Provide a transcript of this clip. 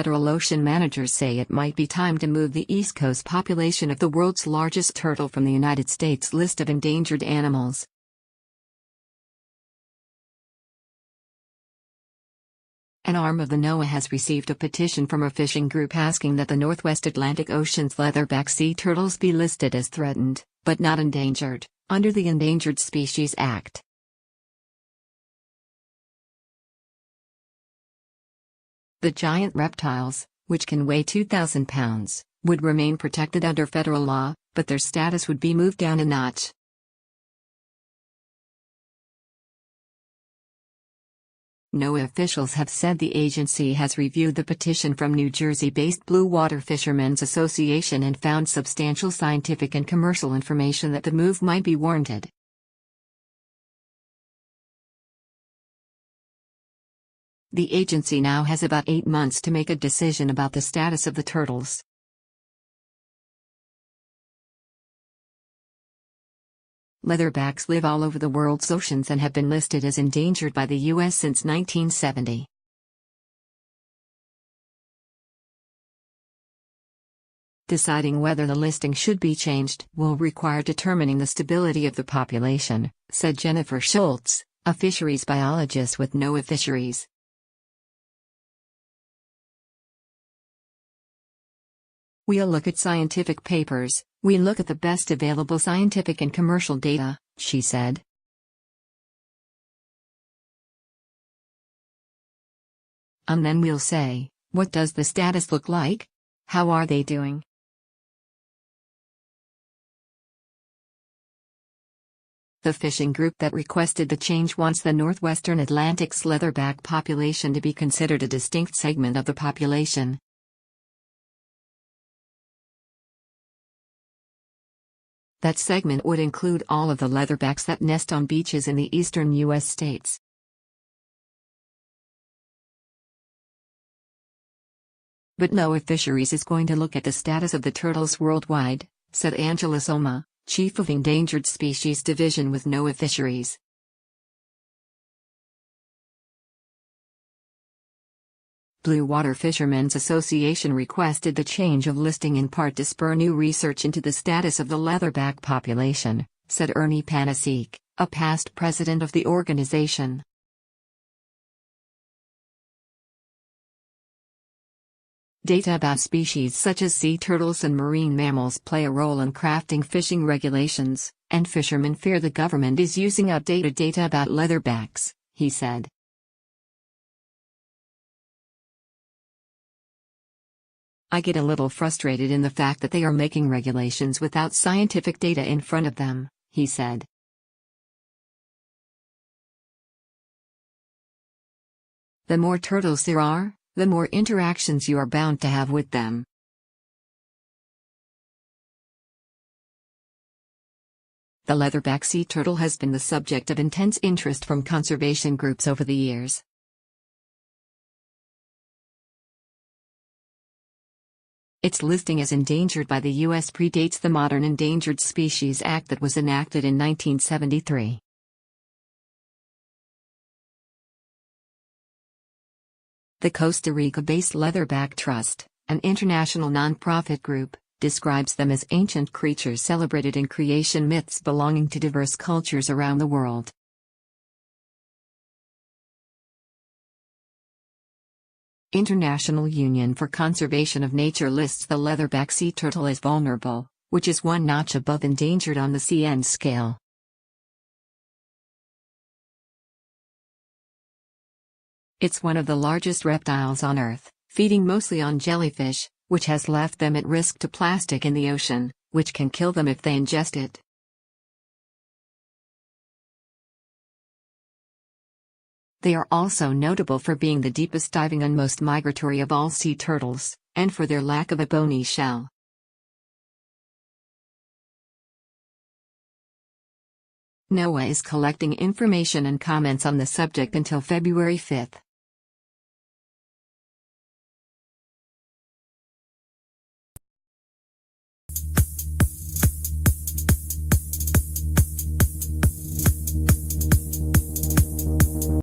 federal ocean managers say it might be time to move the East Coast population of the world's largest turtle from the United States list of endangered animals. An arm of the NOAA has received a petition from a fishing group asking that the Northwest Atlantic Ocean's leatherback sea turtles be listed as threatened, but not endangered, under the Endangered Species Act. The giant reptiles, which can weigh 2,000 pounds, would remain protected under federal law, but their status would be moved down a notch. NOAA officials have said the agency has reviewed the petition from New Jersey-based Blue Water Fishermen's Association and found substantial scientific and commercial information that the move might be warranted. The agency now has about 8 months to make a decision about the status of the turtles. Leatherbacks live all over the world's oceans and have been listed as endangered by the U.S. since 1970. Deciding whether the listing should be changed will require determining the stability of the population, said Jennifer Schultz, a fisheries biologist with NOAA Fisheries. We'll look at scientific papers, we look at the best available scientific and commercial data, she said. And then we'll say, what does the status look like? How are they doing? The fishing group that requested the change wants the Northwestern Atlantic's leatherback population to be considered a distinct segment of the population. That segment would include all of the leatherbacks that nest on beaches in the eastern U.S. states. But NOAA Fisheries is going to look at the status of the turtles worldwide, said Angela Soma, Chief of Endangered Species Division with NOAA Fisheries. Blue Water Fishermen's Association requested the change of listing in part to spur new research into the status of the leatherback population, said Ernie Panasiuk, a past president of the organization. Data about species such as sea turtles and marine mammals play a role in crafting fishing regulations, and fishermen fear the government is using outdated data about leatherbacks, he said. I get a little frustrated in the fact that they are making regulations without scientific data in front of them, he said. The more turtles there are, the more interactions you are bound to have with them. The leatherback sea turtle has been the subject of intense interest from conservation groups over the years. Its listing as endangered by the U.S. predates the modern Endangered Species Act that was enacted in 1973. The Costa Rica-based Leatherback Trust, an international nonprofit group, describes them as ancient creatures celebrated in creation myths belonging to diverse cultures around the world. International Union for Conservation of Nature lists the leatherback sea turtle as vulnerable, which is one notch above endangered on the CN scale. It's one of the largest reptiles on Earth, feeding mostly on jellyfish, which has left them at risk to plastic in the ocean, which can kill them if they ingest it. They are also notable for being the deepest diving and most migratory of all sea turtles, and for their lack of a bony shell. NOAA is collecting information and comments on the subject until February 5.